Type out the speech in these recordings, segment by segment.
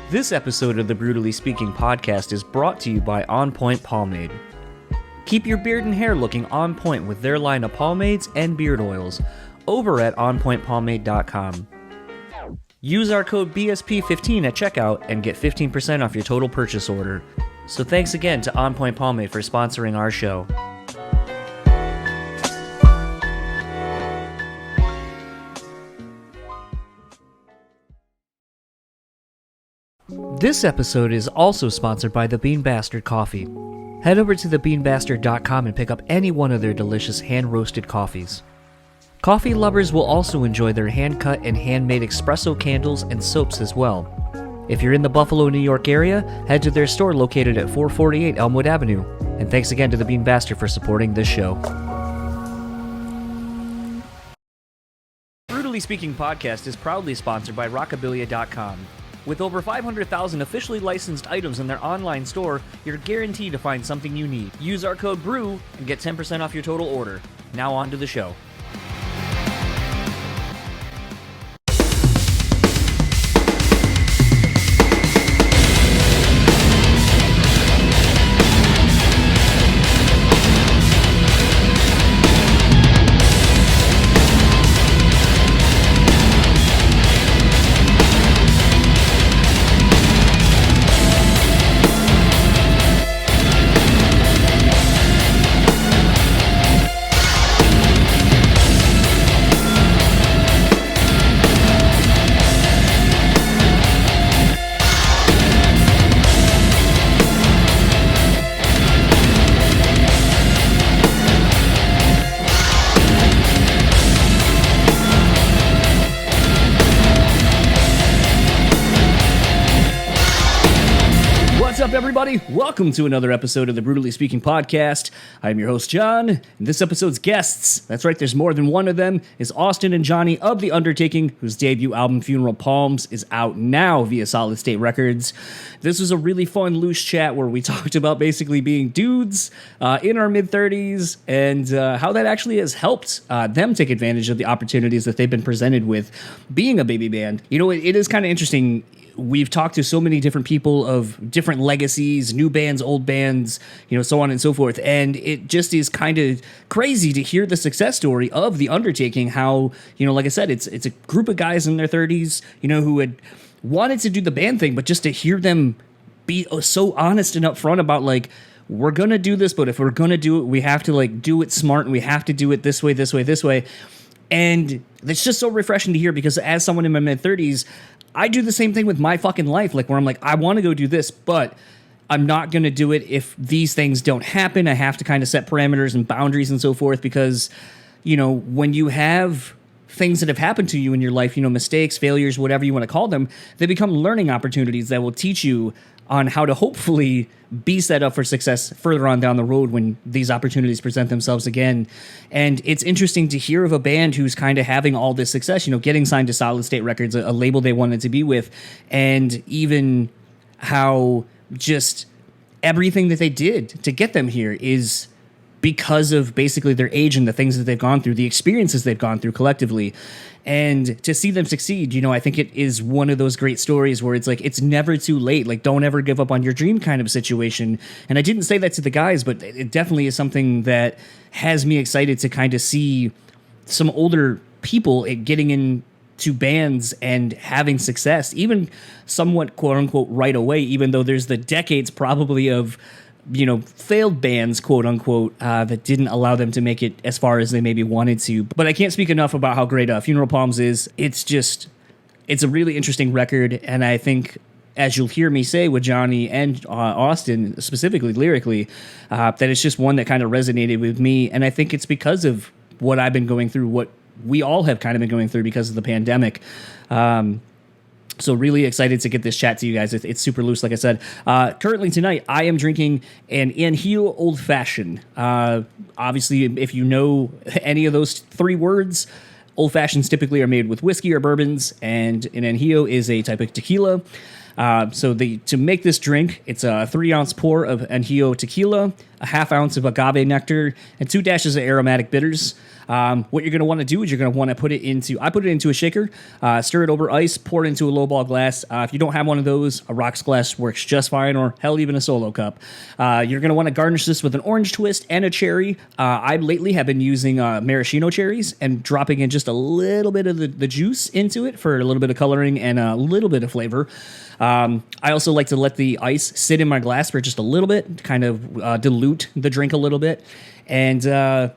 This episode of the BREWtally Speaking Podcast is brought to you by On Point Pomade. Keep your beard and hair looking on point with their line of pomades and beard oils over at onpointpomade.com. Use our code BSP15 at checkout and get 15% off your total purchase order. So thanks again to On Point Pomade for sponsoring our show. This episode is also sponsored by the Bean Bastard Coffee. Head over to thebeanbastard.com and pick up any one of their delicious hand-roasted coffees. Coffee lovers will also enjoy their hand-cut and handmade espresso candles and soaps as well. If you're in the Buffalo, New York area, head to their store located at 448 Elmwood Avenue. And thanks again to the Bean Bastard for supporting this show. BREWtally Speaking Podcast is proudly sponsored by Rockabilia.com. With over 500,000 officially licensed items in their online store, you're guaranteed to find something you need. Use our code BREW and get 10% off your total order. Now on to the show. What's up, everybody? Welcome to another episode of the BREWtally Speaking Podcast. I'm your host, John, and this episode's guests, that's right, there's more than one of them, is Austin and Johnny of the Undertaking, whose debut album, Funeral Palms, is out now via Solid State Records. This was a really fun, loose chat where we talked about basically being dudes in our mid-30s and how that actually has helped them take advantage of the opportunities that they've been presented with being a baby band. You know, it is kind of interesting. We've talked to so many different people of different legacies, new bands, old bands, you know, so on and so forth. And it just is kind of crazy to hear the success story of The Undertaking, how, you know, like I said, it's a group of guys in their 30s, you know, who had wanted to do the band thing, but just to hear them be so honest and upfront about, like, we're going to do this, but if we're going to do it, we have to, like, do it smart, and we have to do it this way, this way, this way. And it's just so refreshing to hear, because as someone in my mid-30s, I do the same thing with my fucking life, like where I'm like, I want to go do this, but I'm not going to do it if these things don't happen. I have to kind of set parameters and boundaries and so forth, because, you know, when you have things that have happened to you in your life, you know, mistakes, failures, whatever you want to call them, they become learning opportunities that will teach you on how to hopefully be set up for success further on down the road when these opportunities present themselves again. And it's interesting to hear of a band who's kind of having all this success, you know, getting signed to Solid State Records, a label they wanted to be with, and even how just everything that they did to get them here is because of basically their age and the things that they've gone through, the experiences they've gone through collectively. And to see them succeed, you know, I think it is one of those great stories where it's like, it's never too late. Like, don't ever give up on your dream kind of situation. And I didn't say that to the guys, but it definitely is something that has me excited to kind of see some older people getting into bands and having success, even somewhat quote unquote right away, even though there's the decades probably of, you know, failed bands, quote unquote, that didn't allow them to make it as far as they maybe wanted to. But I can't speak enough about how great Funeral Palms is. It's a really interesting record. And I think, as you'll hear me say with Johnny and Austin, specifically lyrically, that it's just one that kind of resonated with me. And I think it's because of what I've been going through, what we all have kind of been going through because of the pandemic. So really excited to get this chat to you guys. It's super loose, like I said. Currently tonight, I am drinking an Anhio Old Fashioned. Obviously, if you know any of those three words, Old Fashions typically are made with whiskey or bourbons, and an Anhio is a type of tequila. To make this drink, it's a 3-ounce pour of Anhio tequila, a 1/2 ounce of agave nectar, and 2 dashes of aromatic bitters. What you're going to want to do is you're going to want to I put it into a shaker, stir it over ice, pour it into a lowball glass. If you don't have one of those, a rocks glass works just fine, or hell, even a solo cup. You're going to want to garnish this with an orange twist and a cherry. I lately have been using maraschino cherries and dropping in just a little bit of the juice into it for a little bit of coloring and a little bit of flavor. I also like to let the ice sit in my glass for just a little bit, to kind of dilute the drink a little bit. And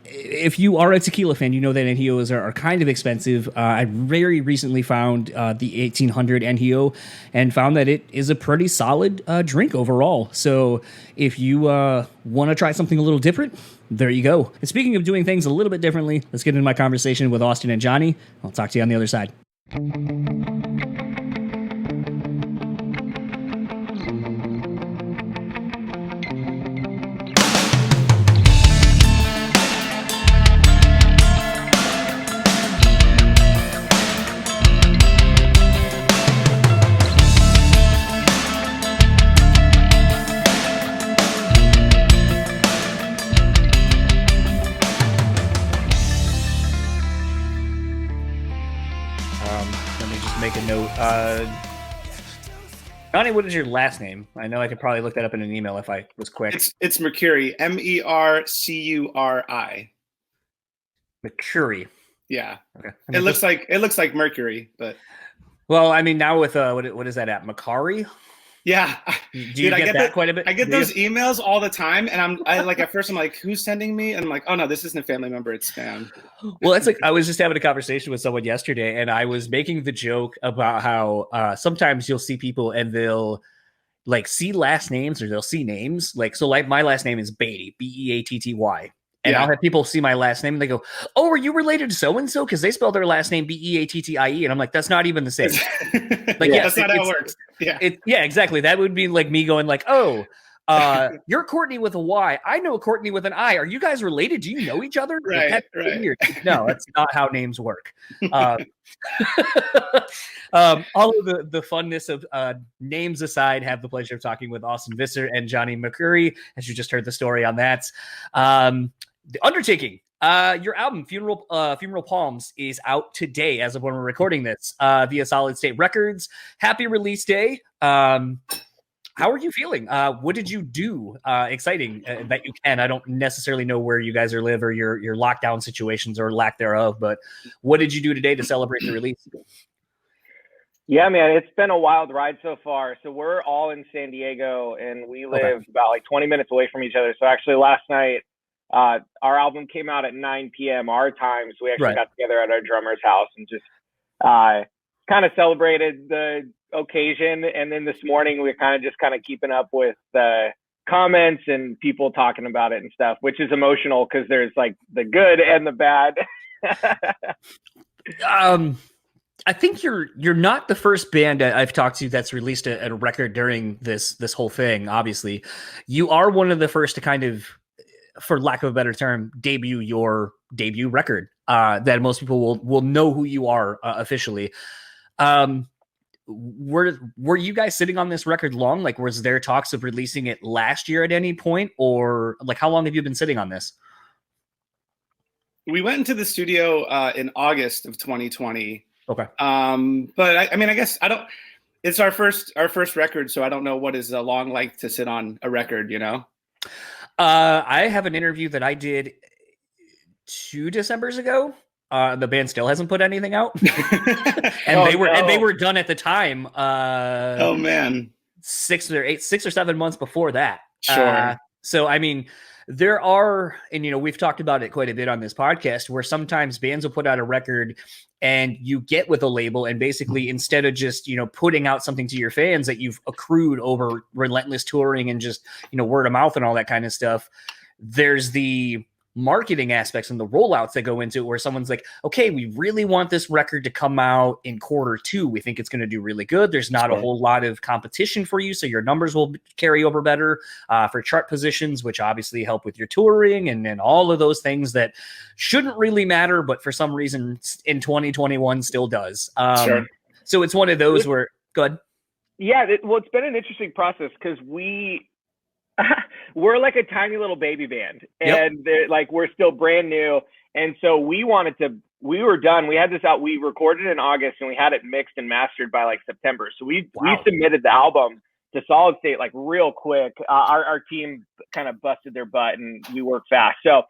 if you are a tequila fan, you know that Anjos are kind of expensive. I very recently found the 1800 Anjo and found that it is a pretty solid drink overall. So if you want to try something a little different, there you go. And speaking of doing things a little bit differently, let's get into my conversation with Austin and Johnny. I'll talk to you on the other side. Let me just make a note. Johnny, what is your last name? I know I could probably look that up in an email if I was quick. It's Mercuri, Mercuri. Mercuri. Yeah. Okay. It looks like Mercury, but well, I mean, now with what is that app? Macari? yeah. Do you get that quite a bit? I get those emails all the time, and at first I'm like, who's sending me? And I'm like, oh no, this isn't a family member, it's spam. Well, it's like I was just having a conversation with someone yesterday, and I was making the joke about how sometimes you'll see people and they'll like see last names or they'll see names. Like my last name is Beatty, Beatty. And I'll have people see my last name and they go, oh, are you related to so-and-so? Because they spell their last name Beattie. And I'm like, that's not even the same. Like, that's not how it works. Yeah. Yeah, exactly. That would be like me going like, oh, you're Courtney with a Y. I know Courtney with an I. Are you guys related? Do you know each other? Right, Like, right. Weird. No, that's not how names work. All of the funness of names aside, have the pleasure of talking with Austin Visser and Johnny Mercuri, as you just heard the story on that. The Undertaking, your album Funeral Palms is out today as of when we're recording this via Solid State Records. Happy release day. How are you feeling? What did you do exciting that you can? I don't necessarily know where you guys live or your lockdown situations or lack thereof, but what did you do today to celebrate the release? Yeah, man, it's been a wild ride so far. So we're all in San Diego and we live about like 20 minutes away from each other. So actually last night, our album came out at 9 p.m. our time. So we actually got together at our drummer's house and just kind of celebrated the occasion. And then this morning, we're kind of keeping up with the comments and people talking about it and stuff, which is emotional because there's like the good and the bad. I think you're not the first band I've talked to that's released a record during this whole thing. Obviously, you are one of the first to kind of, for lack of a better term, debut your debut record that most people will know who you are officially. Were you guys sitting on this record long? Like, was there talks of releasing it last year at any point, or like how long have you been sitting on this? We went into the studio in August of 2020. Okay. But I mean, I guess it's our first record, so I don't know what is long like to sit on a record, you know? I have an interview that I did 2 Decembers ago. The band still hasn't put anything out, and they were done at the time. Oh man, 6 or 7 months before that. Sure. So I mean, there are, and we've talked about it quite a bit on this podcast, where sometimes bands will put out a record and you get with a label and basically instead of just, putting out something to your fans that you've accrued over relentless touring and just, word of mouth and all that kind of stuff, there's the marketing aspects and the rollouts that go into it where someone's like, okay, we really want this record to come out in Q2. We think it's going to do really good. There's not a whole lot of competition for you, so your numbers will carry over better for chart positions, which obviously help with your touring and all of those things that shouldn't really matter, but for some reason in 2021 still does. Sure. So it's one of those where, go ahead. Yeah, it's been an interesting process because we We're like a tiny little baby band, and like we're still brand new. And so we were done. We had this out. We recorded in August, and we had it mixed and mastered by like September. So we submitted the album to Solid State like real quick. Our team kind of busted their butt, and we worked fast. So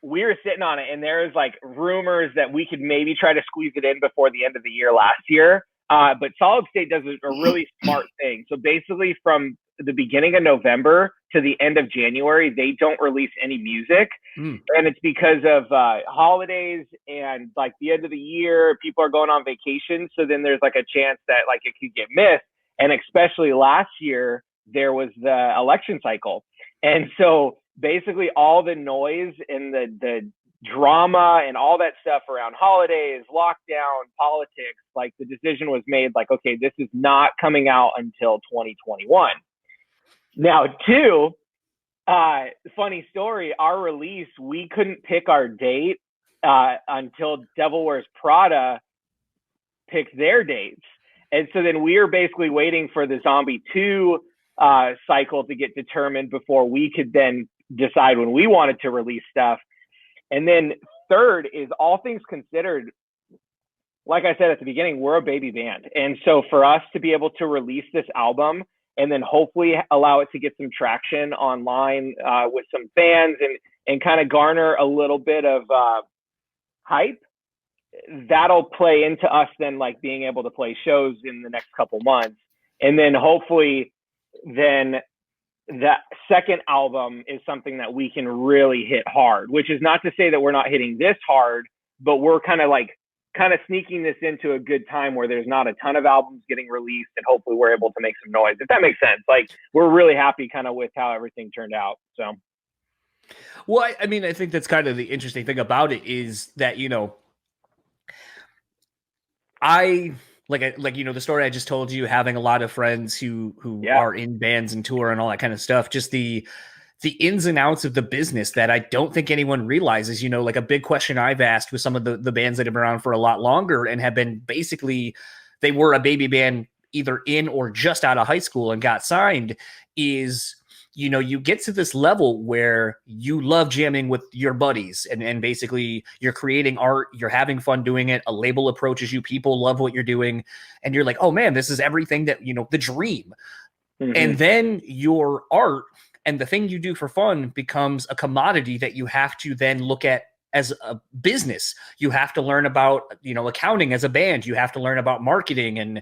we were sitting on it, and there was like rumors that we could maybe try to squeeze it in before the end of the year last year. But Solid State does a really smart thing. So basically from the beginning of November to the end of January, they don't release any music. And it's because of holidays and like the end of the year, people are going on vacation. So then there's like a chance that like it could get missed. And especially last year, there was the election cycle. And so basically all the noise and the drama and all that stuff around holidays, lockdown, politics, like the decision was made like, okay, this is not coming out until 2021. Now, two, funny story, our release, we couldn't pick our date until Devil Wears Prada picked their dates. And so then we were basically waiting for the Zombie 2 cycle to get determined before we could then decide when we wanted to release stuff. And then third is, all things considered, like I said at the beginning, we're a baby band. And so for us to be able to release this album and then hopefully allow it to get some traction online with some fans and kind of garner a little bit of hype, that'll play into us then like being able to play shows in the next couple months. And then hopefully then that second album is something that we can really hit hard, which is not to say that we're not hitting this hard, but we're kind of sneaking this into a good time where there's not a ton of albums getting released, and hopefully we're able to make some noise, if that makes sense. Like, we're really happy kind of with how everything turned out. So, well, I mean, I think that's kind of the interesting thing about it is that, you know, the story I just told you, having a lot of friends who are in bands and tour and all that kind of stuff, just the ins and outs of the business that I don't think anyone realizes. You know, like a big question I've asked with some of the bands that have been around for a lot longer and have been basically, they were a baby band either in or just out of high school and got signed, is, you know, you get to this level where you love jamming with your buddies and basically you're creating art, you're having fun doing it. A label approaches you, people love what you're doing. And you're like, oh man, this is everything that, you know, the dream. Mm-hmm. And then your art and the thing you do for fun becomes a commodity that you have to then look at as a business. You have to learn about, you know, accounting as a band. You have to learn about marketing and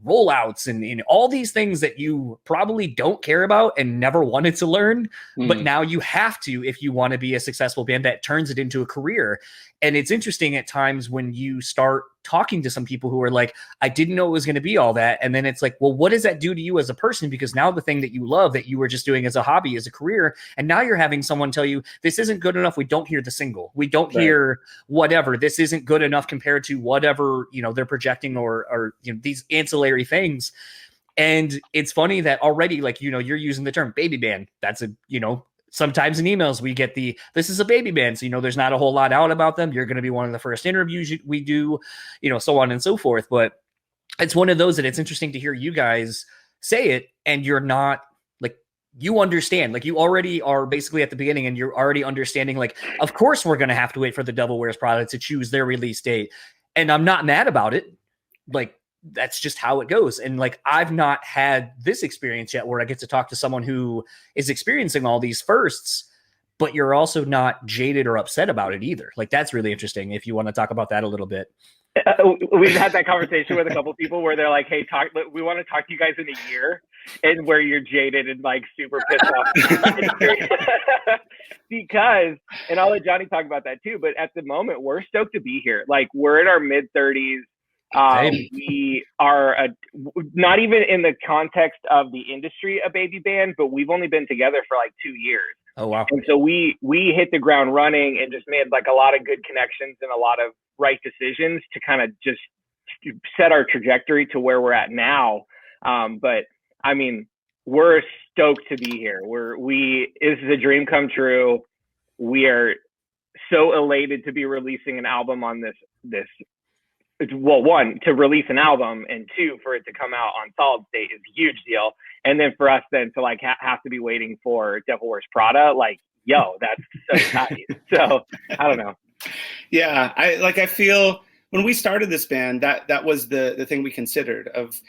rollouts and all these things that you probably don't care about and never wanted to learn, but now you have to if you want to be a successful band that turns it into a career. And it's interesting at times when you start talking to some people who are like, I didn't know it was going to be all that. And then it's like, well, what does that do to you as a person? Because now the thing that you love, that you were just doing as a hobby, as a career, and now you're having someone tell you, this isn't good enough. We don't hear the single. We don't hear whatever. This isn't good enough compared to whatever, you know, they're projecting or you know, these ancillary things. And it's funny that already, like, you know, you're using the term baby band. That's a, you know, sometimes in emails we get this is a baby band. So, you know, there's not a whole lot out about them. You're going to be one of the first interviews we do, you know, so on and so forth. But it's one of those that it's interesting to hear you guys say it. And you're not like, you understand, like you already are basically at the beginning and you're already understanding, like, of course we're going to have to wait for the Devil Wears Prada to choose their release date. And I'm not mad about it. Like, that's just how it goes. And like, I've not had this experience yet where I get to talk to someone who is experiencing all these firsts, but you're also not jaded or upset about it either. Like, that's really interesting. If you want to talk about that a little bit. We've had that conversation with a couple of people where they're like, hey, we want to talk to you guys in a year, and where you're jaded and like super pissed off. Because, and I'll let Johnny talk about that too, but at the moment we're stoked to be here. Like, we're in our mid 30s. We are not even in the context of the industry a baby band, but we've only been together for like 2 years. Oh wow! And so we hit the ground running and just made like a lot of good connections and a lot of right decisions to kind of just set our trajectory to where we're at now. But I mean, we're stoked to be here. This is a dream come true. We are so elated to be releasing an album on this. Well, one, to release an album, and two, for it to come out on Solid State is a huge deal. And then for us then to like have to be waiting for Devil Wears Prada, like, yo, that's so tight. So I don't know. Yeah, I feel when we started this band, that was the thing we considered of,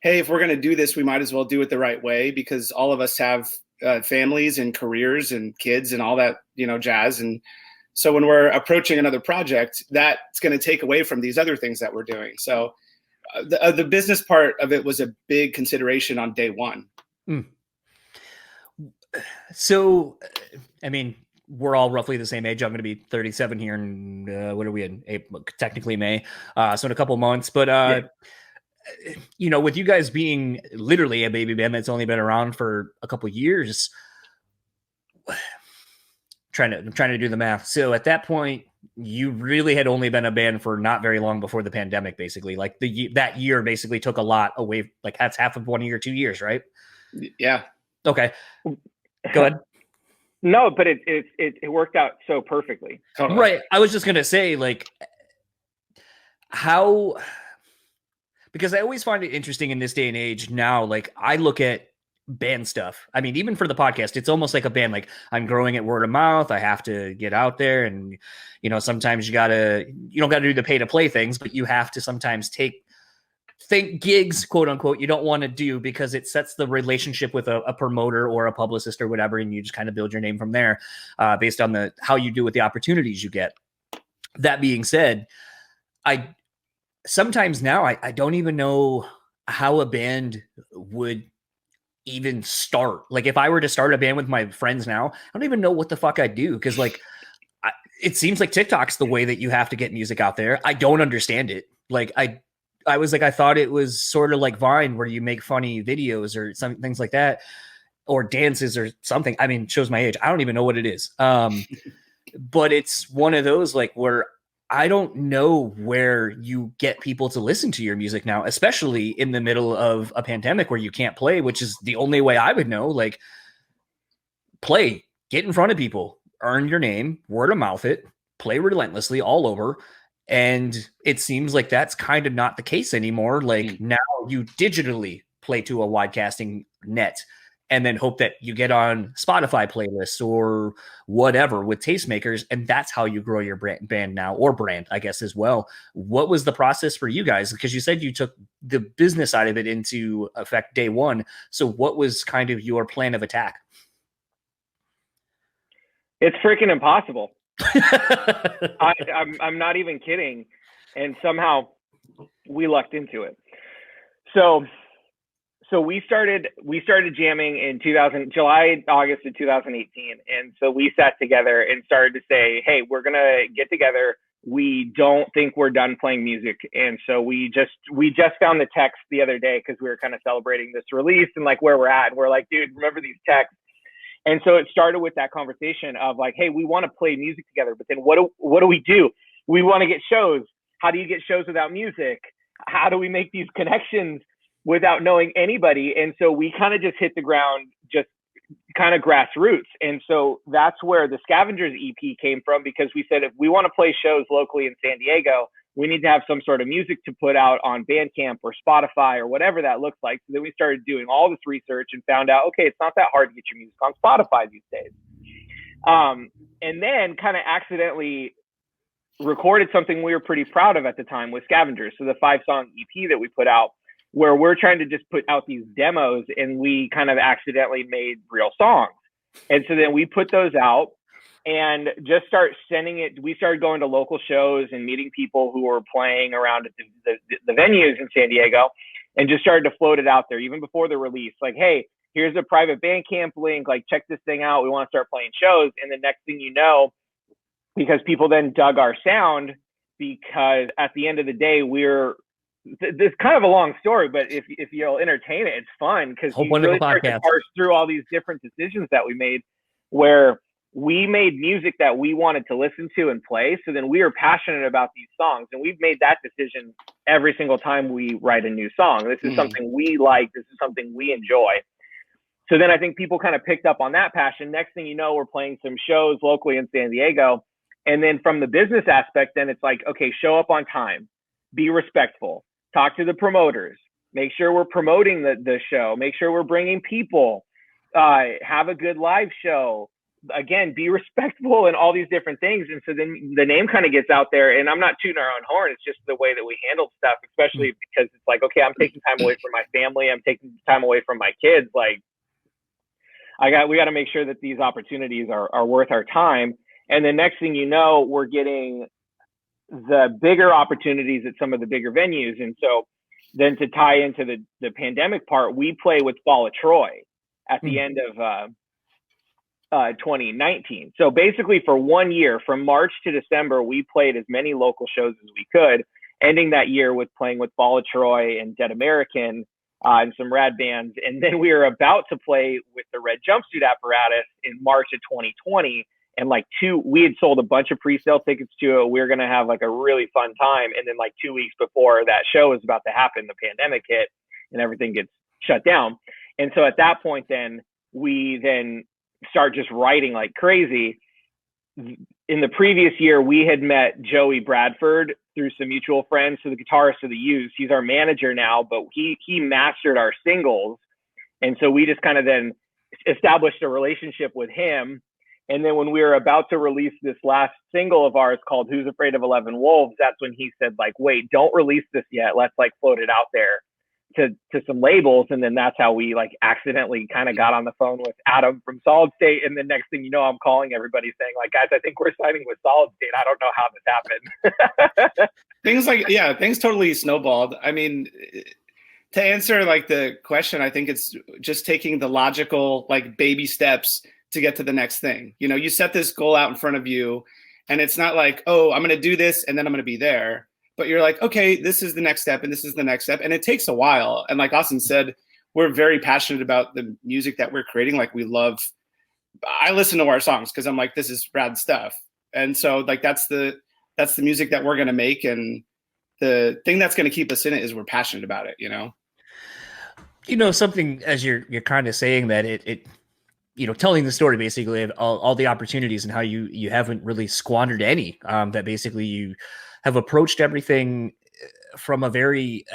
hey, if we're going to do this, we might as well do it the right way, because all of us have families and careers and kids and all that, jazz. And so when we're approaching another project, that's going to take away from these other things that we're doing. So the business part of it was a big consideration on day one. Mm. So, I mean, we're all roughly the same age. I'm going to be 37 here in, what are we in? April, technically May. So in a couple months, but, with you guys being literally a baby band that's only been around for a couple years, I'm trying to do the math. So at that point, you really had only been a band for not very long before the pandemic, basically. Like that year basically took a lot away. Like that's half of 1 year, 2 years, right? Yeah. Okay. Go ahead. No, but it worked out so perfectly. Totally. Right. I was just going to say, like, how, because I always find it interesting in this day and age now, like I look at band stuff. I mean, even for the podcast, it's almost like a band. Like I'm growing it word of mouth. I have to get out there, and sometimes you don't gotta do the pay to play things, but you have to sometimes think gigs, quote unquote, you don't want to do because it sets the relationship with a promoter or a publicist or whatever, and you just kind of build your name from there, based on how you do with the opportunities you get. That being said, sometimes now I don't even know how a band would even start. Like if I were to start a band with my friends now, I don't even know what the fuck I'd do, because like it seems like TikTok's the way that you have to get music out there. I don't understand it. Like I was like, I thought it was sort of like Vine, where you make funny videos or some things like that, or dances or something. I mean, shows my age. I don't even know what it is. But it's one of those like where I don't know where you get people to listen to your music now, especially in the middle of a pandemic where you can't play, which is the only way I would know. Like, play, get in front of people, earn your name, word of mouth it, play relentlessly all over. And it seems like that's kind of not the case anymore. Like now you digitally play to a wide casting net and then hope that you get on Spotify playlists or whatever with tastemakers. And that's how you grow your band now, or brand, I guess, as well. What was the process for you guys? Because you said you took the business side of it into effect day one. So what was kind of your plan of attack? It's freaking impossible. I'm not even kidding. And somehow we lucked into it. So we started jamming in July, August of 2018. And so we sat together and started to say, hey, we're going to get together. We don't think we're done playing music. And so we just found the text the other day, because we were kind of celebrating this release and like where we're at. And we're like, dude, remember these texts? And so it started with that conversation of like, hey, we want to play music together, but then what do we do? We want to get shows. How do you get shows without music? How do we make these connections without knowing anybody? And so we kind of just hit the ground, just kind of grassroots. And so that's where the Scavengers EP came from, because we said, if we want to play shows locally in San Diego, we need to have some sort of music to put out on Bandcamp or Spotify or whatever that looks like. So then we started doing all this research and found out, okay, it's not that hard to get your music on Spotify these days. And then kind of accidentally recorded something we were pretty proud of at the time with Scavengers. So the 5-song EP that we put out, where we're trying to just put out these demos, and we kind of accidentally made real songs. And so then we put those out and just start sending it. We started going to local shows and meeting people who were playing around at the venues in San Diego, and just started to float it out there even before the release. Like, hey, here's a private Bandcamp link. Like, check this thing out. We want to start playing shows. And the next thing you know, because people then dug our sound, because at the end of the day, this is kind of a long story, but if you'll entertain it, it's fun, because you really start to parse through all these different decisions that we made, where we made music that we wanted to listen to and play. So then we are passionate about these songs, and we've made that decision every single time we write a new song. This is something we like. This is something we enjoy. So then I think people kind of picked up on that passion. Next thing you know, we're playing some shows locally in San Diego. And then from the business aspect, then it's like, okay, show up on time, be respectful, talk to the promoters, make sure we're promoting the show, make sure we're bringing people, have a good live show, again, be respectful and all these different things. And so then the name kind of gets out there, and I'm not tooting our own horn. It's just the way that we handle stuff, especially because it's like, okay, I'm taking time away from my family. I'm taking time away from my kids. Like we got to make sure that these opportunities are worth our time. And the next thing you know, we're getting the bigger opportunities at some of the bigger venues. And so then to tie into the pandemic part, we play with Fall of Troy at the end of 2019. So basically for 1 year, from March to December, we played as many local shows as we could, ending that year with playing with Fall of Troy and Dead American and some rad bands. And then we were about to play with the Red Jumpsuit Apparatus in March of 2020. And we had sold a bunch of pre-sale tickets to it. We were going to have like a really fun time. And then 2 weeks before that show was about to happen, the pandemic hit and everything gets shut down. And so at that point, then we start just writing like crazy. In the previous year, we had met Joey Bradford through some mutual friends. So the guitarist of the Used, he's our manager now, but he mastered our singles. And so we just kind of then established a relationship with him. And then when we were about to release this last single of ours called Who's Afraid of 11 Wolves, that's when he said wait, don't release this yet. Let's float it out there to some labels. And then that's how we accidentally kind of got on the phone with Adam from Solid State. And then next thing you know, I'm calling everybody saying guys, I think we're signing with Solid State. I don't know how this happened. Things totally snowballed. I mean, to answer the question, I think it's just taking the logical baby steps to get to the next thing. You set this goal out in front of you, and it's not oh, I'm going to do this and then I'm going to be there. But you're okay, this is the next step and this is the next step. And it takes a while. And like Austin said, we're very passionate about the music that we're creating. I listen to our songs because I'm this is rad stuff. And so that's the music that we're going to make. And the thing that's going to keep us in it is we're passionate about it, Something as you're kind of saying that it telling the story basically of all the opportunities and how you haven't really squandered any, that basically you have approached everything from a very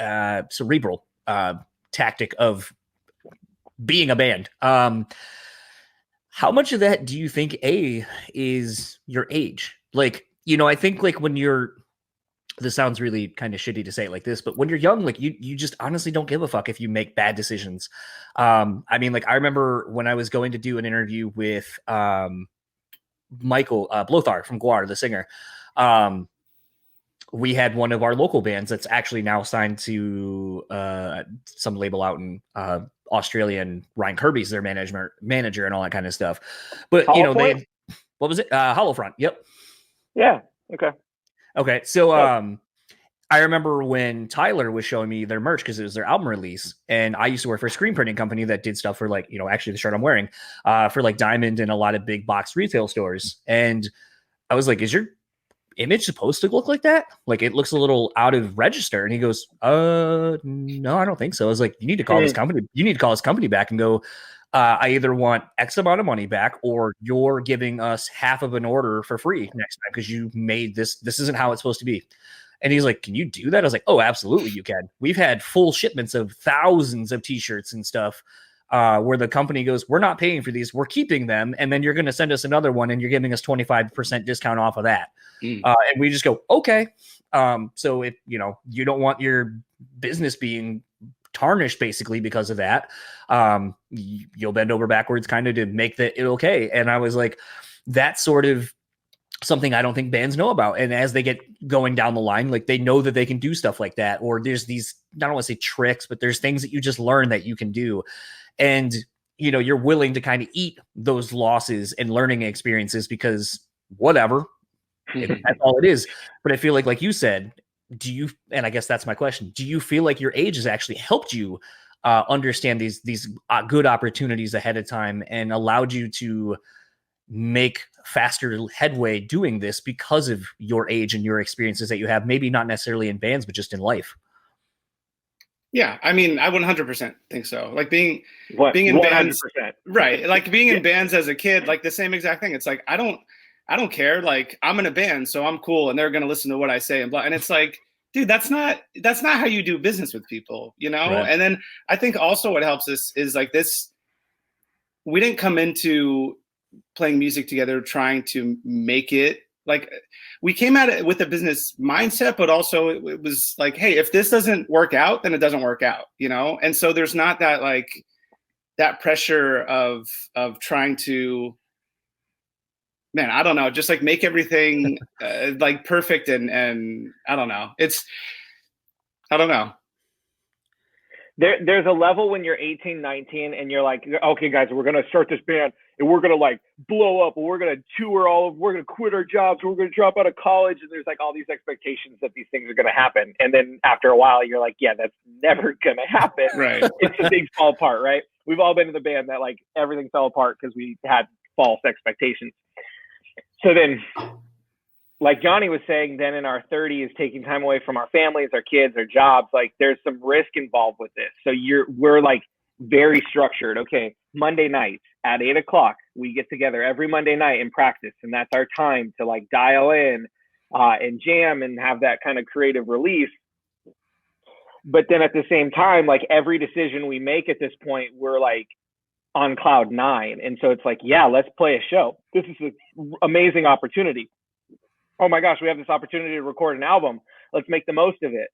cerebral tactic of being a band. How much of that do you think is your age? I think when you're, this sounds really kind of shitty to say it like this, but when you're young, you just honestly don't give a fuck if you make bad decisions. I remember when I was going to do an interview with Michael Blothar from Guar, the singer. We had one of our local bands that's actually now signed to some label out in Australia, and Ryan Kirby's their manager and all that kind of stuff. But what was it? Hollow Front. Yep. Yeah. Okay. So I remember when Tyler was showing me their merch because it was their album release, and I used to work for a screen printing company that did stuff for actually the shirt I'm wearing for Diamond and a lot of big box retail stores. And I was like, is your image supposed to look like that? It looks a little out of register. And he goes, no, I don't think so. I was like, you need to call this company. You need to call this company back and go, I either want X amount of money back, or you're giving us half of an order for free next time because you made this. This isn't how it's supposed to be. And he's like, can you do that? I was like, oh, absolutely, you can. We've had full shipments of thousands of T-shirts and stuff where the company goes, we're not paying for these. We're keeping them. And then you're going to send us another one and you're giving us 25% discount off of that. And we just go, okay. So if, you don't want your business being tarnished basically because of that, you'll bend over backwards kind of to make it okay. And I was like, that's sort of something I don't think bands know about. And as they get going down the line, they know that they can do stuff like that, or there's these, I don't want to say tricks, but there's things that you just learn that you can do. And, you're willing to kind of eat those losses and learning experiences because whatever, that's all it is. But I feel like you said, and I guess that's my question, do you feel like your age has actually helped you understand these good opportunities ahead of time and allowed you to make faster headway doing this because of your age and your experiences that you have, maybe not necessarily in bands, but just in life? Yeah, I 100% think so. Being in 100%. Bands, right? Being in bands as a kid, the same exact thing. It's I don't care. I'm in a band, so I'm cool, and they're gonna listen to what I say and blah. And it's dude, that's not how you do business with people, you know? Right. And then I think also what helps us is like this, we didn't come into playing music together trying to make it, like, we came at it with a business mindset, but also it was like, hey, if this doesn't work out, then it doesn't work out, you know? And so there's not that like that pressure of trying to, man, I don't know, just like make everything like perfect. And I don't know. I don't know. There's a level when you're 18, 19 and you're like, okay, guys, we're going to start this band and we're going to like blow up and we're going to tour we're going to quit our jobs. We're going to drop out of college. And there's like all these expectations that these things are going to happen. And then after a while, you're like, yeah, that's never going to happen. Right. It's things fall apart, right? We've all been in the band that like everything fell apart because we had false expectations. So then, like Johnny was saying, then in our 30s, taking time away from our families, our kids, our jobs, like there's some risk involved with this. So we're like very structured. Okay, Monday nights at 8:00, we get together every Monday night and practice. And that's our time to like dial in and jam and have that kind of creative release. But then at the same time, like every decision we make at this point, we're like on cloud 9. And so it's like, yeah, let's play a show. This is an amazing opportunity. Oh my gosh, we have this opportunity to record an album. Let's make the most of it.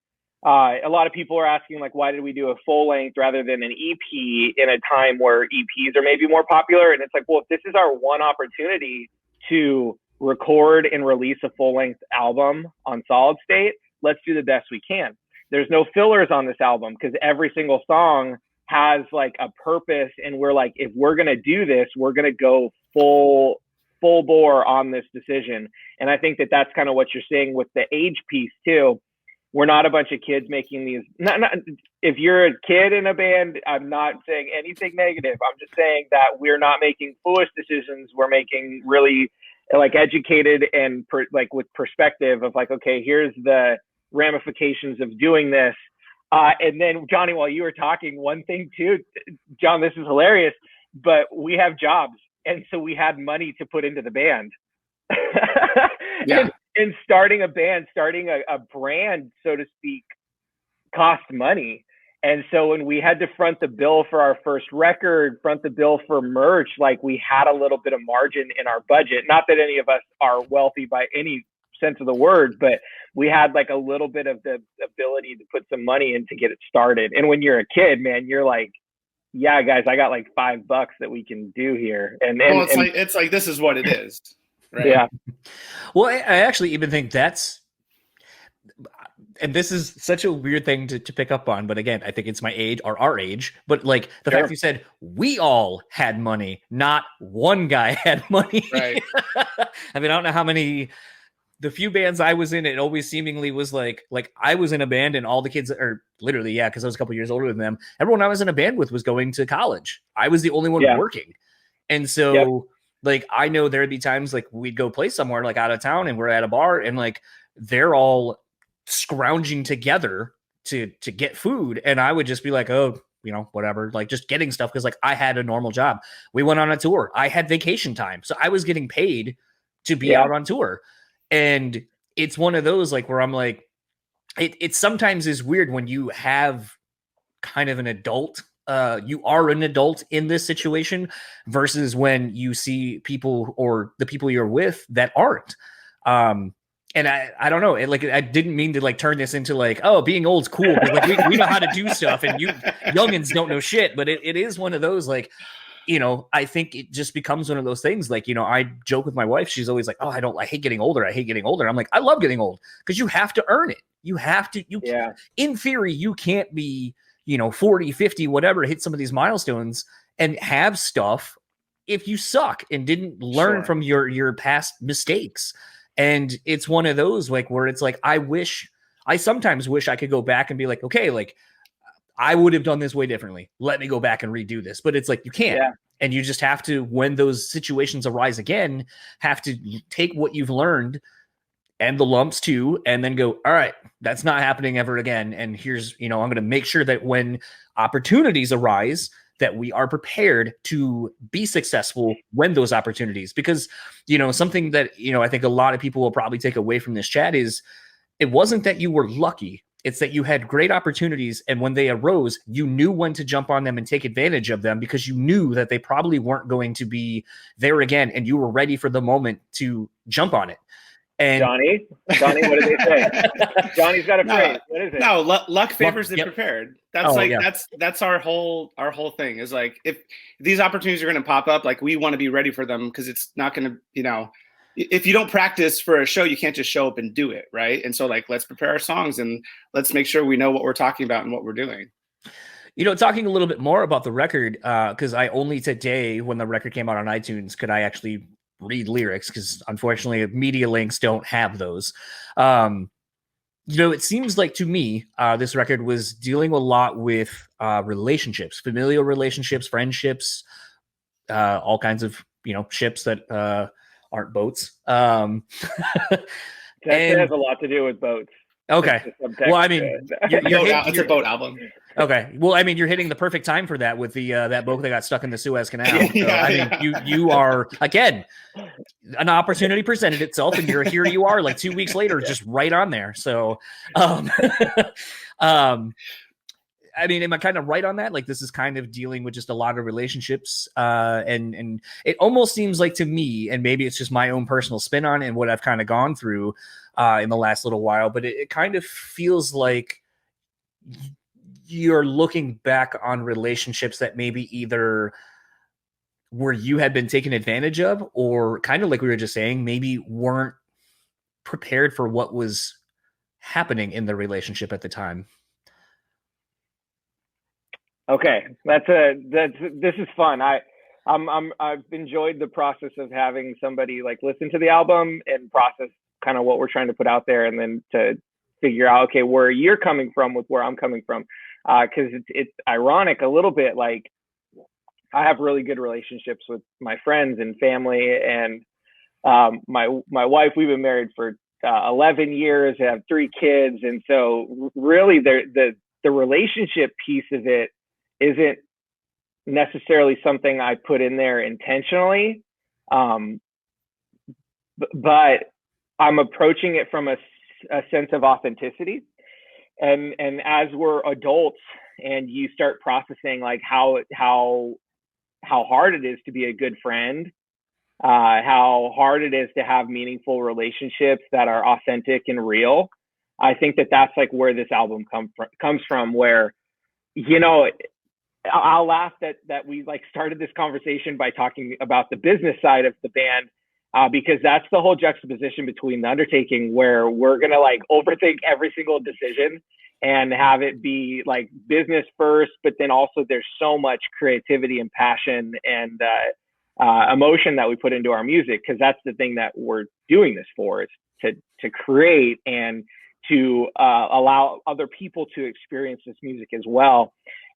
A lot of people are asking, like, why did we do a full length rather than an EP in a time where EPs are maybe more popular? And it's like, well, if this is our one opportunity to record and release a full length album on Solid State, let's do the best we can. There's no fillers on this album because every single song has like a purpose. And we're like, if we're going to do this, we're going to go full bore on this decision. And I think that that's kind of what you're seeing with the age piece too. We're not a bunch of kids making these, not if you're a kid in a band, I'm not saying anything negative. I'm just saying that we're not making foolish decisions. We're making really like educated and like with perspective of like, okay, here's the ramifications of doing this. And then Johnny, while you were talking, one thing too, John, this is hilarious, but we have jobs. And so we had money to put into the band. Yeah. And starting a band, starting a brand, so to speak, cost money. And so when we had to front the bill for our first record, front the bill for merch, like we had a little bit of margin in our budget. Not that any of us are wealthy by any sense of the word, but we had like a little bit of the ability to put some money in to get it started. And when you're a kid, man, you're like, yeah, guys, I got like $5 that we can do here. And well, it's like this is what it is. Right? Yeah. Well, I actually even think that's, and this is such a weird thing to pick up on, but again, I think it's my age or our age, but like the fact you said we all had money, not one guy had money. Right. I mean, I don't know how many, the few bands I was in, it always seemingly was like I was in a band and all the kids are literally, yeah, because I was a couple years older than them. Everyone I was in a band with was going to college. I was the only one working. And so like, I know there'd be times like we'd go play somewhere like out of town and we're at a bar and like they're all scrounging together to get food. And I would just be like, oh, you know, whatever, like just getting stuff. Cause like I had a normal job. We went on a tour. I had vacation time. So I was getting paid to be out on tour. And it's one of those like where I'm like, it sometimes is weird when you have kind of an adult, you are an adult in this situation versus when you see people or the people you're with that aren't. And I don't know, I didn't mean to like turn this into like, oh, being old's cool. Like we know how to do stuff and you youngins don't know shit, but it is one of those like, you know, I think it just becomes one of those things. Like, you know, I joke with my wife. She's always like, oh, I hate getting older. I hate getting older. I'm like, I love getting old because you have to earn it. You have to, in theory, you can't be, you know, 40, 50, whatever, hit some of these milestones and have stuff if you suck and didn't learn from your past mistakes. And it's one of those like where it's like, I sometimes wish I could go back and be like, okay, like I would have done this way differently. Let me go back and redo this. But it's like, you can't. Yeah. And you just have to, when those situations arise again, have to take what you've learned and the lumps too, and then go, all right, that's not happening ever again. And here's, you know, I'm going to make sure that when opportunities arise, that we are prepared to be successful when those opportunities, because, you know, something that, you know, I think a lot of people will probably take away from this chat is it wasn't that you were lucky. It's that you had great opportunities, and when they arose, you knew when to jump on them and take advantage of them because you knew that they probably weren't going to be there again, and you were ready for the moment to jump on it. And Johnny, what did they say? Johnny's got a phrase. What is it? No, luck favors the prepared. That's that's our whole thing is like, if these opportunities are going to pop up, like we want to be ready for them, because it's not going to, if you don't practice for a show, you can't just show up and do it, right? And so like, let's prepare our songs and let's make sure we know what we're talking about and what we're doing. Talking a little bit more about the record, because I only today, when the record came out on iTunes, could I actually read lyrics, because unfortunately media links don't have those. It seems like to me, this record was dealing a lot with relationships, familial relationships, friendships, all kinds of, ships that aren't boats. That has a lot to do with boats. Okay. Well, I mean, it's a boat album. Okay. Well, I mean, you're hitting the perfect time for that with the that boat that got stuck in the Suez Canal. So, you are, again, an opportunity presented itself, and here you are, like 2 weeks later, just right on there. So, I mean, am I kind of right on that? Like, this is kind of dealing with just a lot of relationships, and it almost seems like to me, and maybe it's just my own personal spin on it and what I've kind of gone through in the last little while, but it kind of feels like you're looking back on relationships that maybe either where you had been taken advantage of, or kind of like we were just saying, maybe weren't prepared for what was happening in the relationship at the time. Okay, this is fun. I've enjoyed the process of having somebody like listen to the album and process kind of what we're trying to put out there, and then to figure out, okay, where you're coming from with where I'm coming from. Because it's ironic a little bit. Like, I have really good relationships with my friends and family, and my wife. We've been married for 11 years. I have 3 kids, and so really the relationship piece of it isn't necessarily something I put in there intentionally, but I'm approaching it from a sense of authenticity. And as we're adults and you start processing like how hard it is to be a good friend, how hard it is to have meaningful relationships that are authentic and real, I think that's like where this album comes from, where, I'll laugh that we like started this conversation by talking about the business side of the band, because that's the whole juxtaposition between the Undertaking, where we're going to like overthink every single decision and have it be like business first, but then also there's so much creativity and passion and emotion that we put into our music, because that's the thing that we're doing this for, is to create and to allow other people to experience this music as well.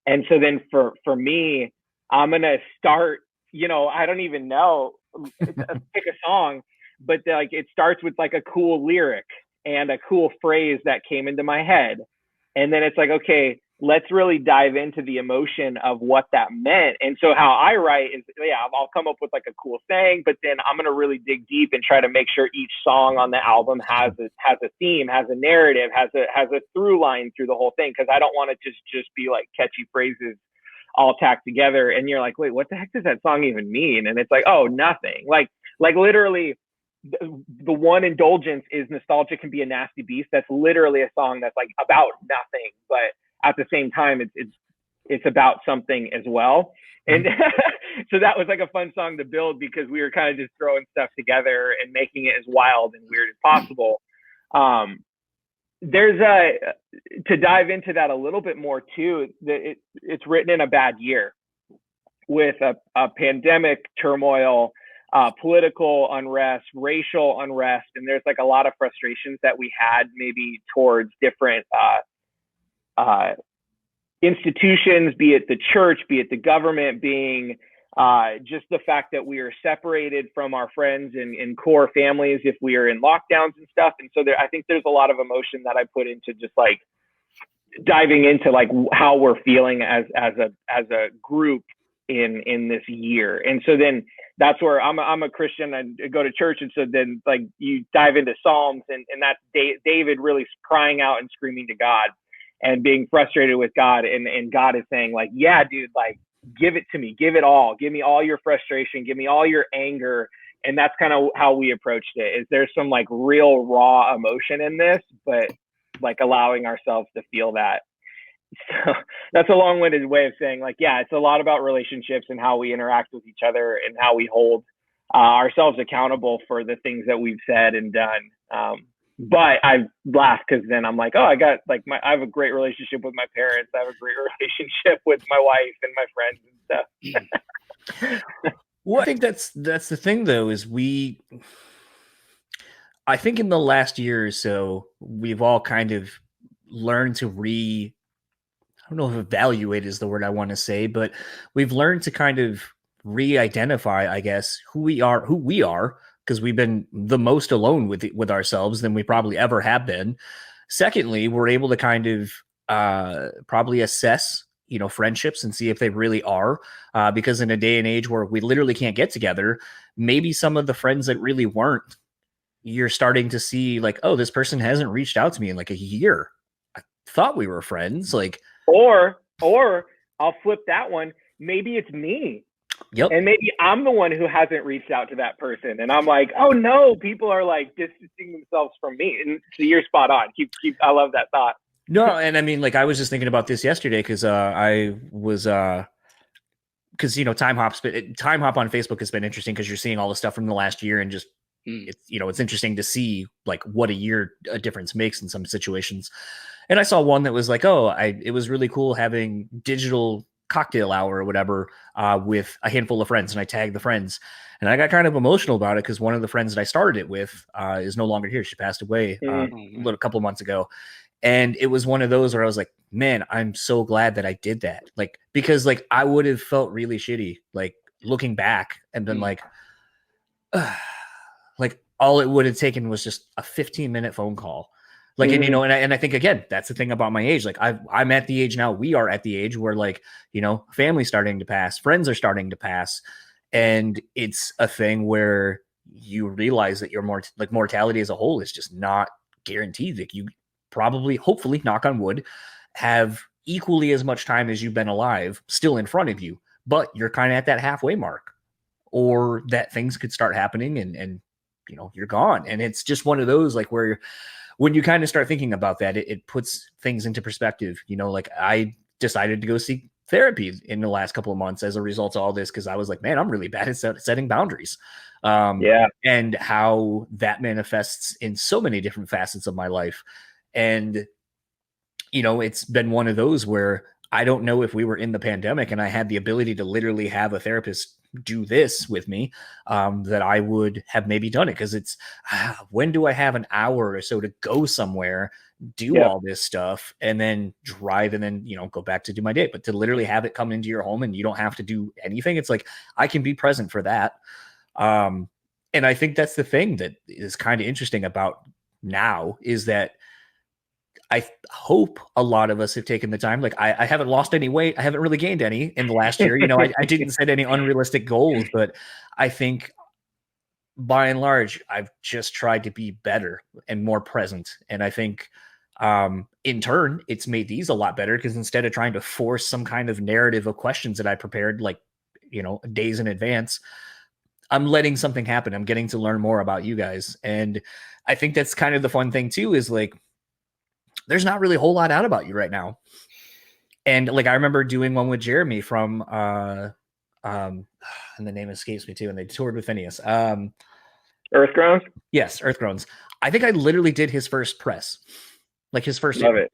And so then for me, I'm going to start, I don't even know, pick a song, but like it starts with like a cool lyric and a cool phrase that came into my head. And then it's like, okay, let's really dive into the emotion of what that meant. And so how I write is, I'll come up with like a cool saying, but then I'm going to really dig deep and try to make sure each song on the album has a theme, has a narrative, has a through line through the whole thing. Cause I don't want it to just be like catchy phrases all tacked together. And you're like, wait, what the heck does that song even mean? And it's like, oh, nothing. Like literally the one Indulgence is Nostalgia Can Be a Nasty Beast. That's literally a song that's like about nothing, but at the same time, it's about something as well. And so that was like a fun song to build, because we were kind of just throwing stuff together and making it as wild and weird as possible. There's to dive into that a little bit more too, it's written in a bad year with a pandemic turmoil, political unrest, racial unrest. And there's like a lot of frustrations that we had maybe towards different institutions, be it the church, be it the government, being just the fact that we are separated from our friends and core families if we are in lockdowns and stuff. And so I think there's a lot of emotion that I put into just like diving into like how we're feeling as a group in this year. And so then that's where I'm a Christian. I go to church. And so then like you dive into Psalms and that's David really crying out and screaming to God and being frustrated with God. And God is saying like, yeah, dude, like, give it to me, give it all, give me all your frustration, give me all your anger. And that's kind of how we approached it. Is there's some like real raw emotion in this, but like allowing ourselves to feel that. So that's a long-winded way of saying like, yeah, it's a lot about relationships and how we interact with each other and how we hold ourselves accountable for the things that we've said and done. But I laugh because then I'm like, oh, I have a great relationship with my parents. I have a great relationship with my wife and my friends and stuff. Well, I think that's the thing though, is I think in the last year or so, we've all kind of learned to I don't know if evaluate is the word I want to say, but we've learned to kind of re-identify, I guess, who we are, because we've been the most alone with ourselves than we probably ever have been. Secondly, we're able to kind of probably assess, friendships and see if they really are, because in a day and age where we literally can't get together, maybe some of the friends that really weren't, you're starting to see like, oh, this person hasn't reached out to me in like a year. I thought we were friends. Like, or I'll flip that one. Maybe it's me. Yep. And maybe I'm the one who hasn't reached out to that person. And I'm like, oh no, people are like distancing themselves from me. And so you're spot on. I love that thought. No, and I mean, like, I was just thinking about this yesterday because I was because time hop on Facebook has been interesting because you're seeing all the stuff from the last year and just it's interesting to see like what a difference makes in some situations. And I saw one that was like, it was really cool having digital cocktail hour or whatever with a handful of friends, and I tagged the friends, and I got kind of emotional about it because one of the friends that I started it with is no longer here. She passed away a couple months ago. And it was one of those where I was like, man, I'm so glad that I did that. Like, because like I would have felt really shitty, like looking back and been like all it would have taken was just a 15-minute phone call. Like, and I think, again, that's the thing about my age. Like I'm at the age now, we are at the age where like, family's starting to pass, friends are starting to pass. And it's a thing where you realize that your mortality as a whole is just not guaranteed. Like you probably, hopefully, knock on wood, have equally as much time as you've been alive still in front of you, but you're kind of at that halfway mark, or that things could start happening and you're gone. And it's just one of those like where when you kind of start thinking about that, it puts things into perspective. Like I decided to go seek therapy in the last couple of months as a result of all this, because I was like, man, I'm really bad at setting boundaries. And how that manifests in so many different facets of my life. And, it's been one of those where I don't know if we were in the pandemic and I had the ability to literally have a therapist do this with me, that I would have maybe done it. Cause it's when do I have an hour or so to go somewhere, do all this stuff, and then drive and then, go back to do my day, but to literally have it come into your home and you don't have to do anything. It's like, I can be present for that. And I think that's the thing that is kind of interesting about now is that I hope a lot of us have taken the time. Like I haven't lost any weight. I haven't really gained any in the last year. I didn't set any unrealistic goals, but I think by and large, I've just tried to be better and more present. And I think in turn, it's made these a lot better because instead of trying to force some kind of narrative of questions that I prepared, like, days in advance, I'm letting something happen. I'm getting to learn more about you guys. And I think that's kind of the fun thing too, is like, there's not really a whole lot out about you right now. And like, I remember doing one with Jeremy from, and the name escapes me too. And they toured with Phineas. Earthgrounds? Yes. Earthgrounds. I think I literally did his first press, like his first. Love it.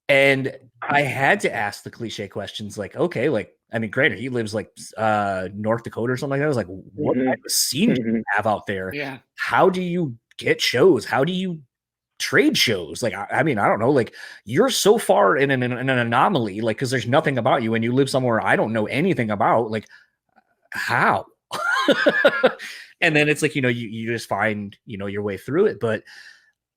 And I had to ask the cliche questions. Like, okay, like, I mean, granted, he lives like North Dakota or something like that. I was like, what type of scene do you have out there? Yeah. How do you get shows? How do you trade shows? Like, I mean, I don't know, like you're so far in an anomaly, like, cause there's nothing about you and you live somewhere I don't know anything about, like how? And then it's like, you just find, your way through it. But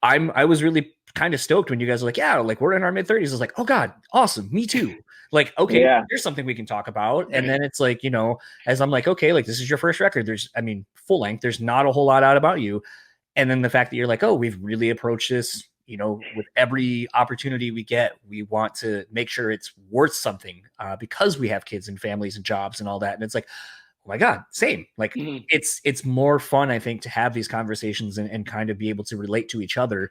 I was really kind of stoked when you guys were like, yeah, like we're in our mid-30s. I was like, oh God, awesome. Me too. Like, okay, here's something we can talk about. And then it's like, you know, as I'm like, okay, like this is your first record. There's, I mean, full length, there's not a whole lot out about you. And then the fact that you're like, oh, we've really approached this, you know, with every opportunity we get, we want to make sure it's worth something because we have kids and families and jobs and all that. And it's like, oh my God, same. Like it's more fun, I think, to have these conversations and kind of be able to relate to each other.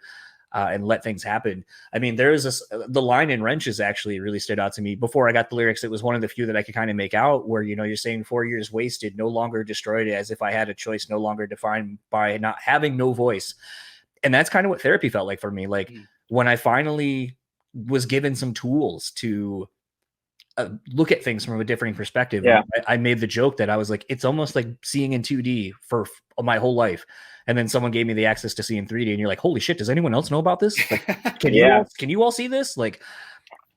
And let things happen. I mean, there is this, the line in Wrenches actually really stood out to me. Before I got the lyrics, it was one of the few that I could kind of make out where, you know, you're saying 4 years wasted, no longer destroyed, as if I had a choice, no longer defined by not having no voice. And that's kind of what therapy felt like for me. Like when I finally was given some tools to look at things from a different perspective. Yeah. I made the joke that I was like, it's almost like seeing in 2D for my whole life. And then someone gave me the access to see in 3D and you're like, holy shit, does anyone else know about this? Like, can you all see this? Like,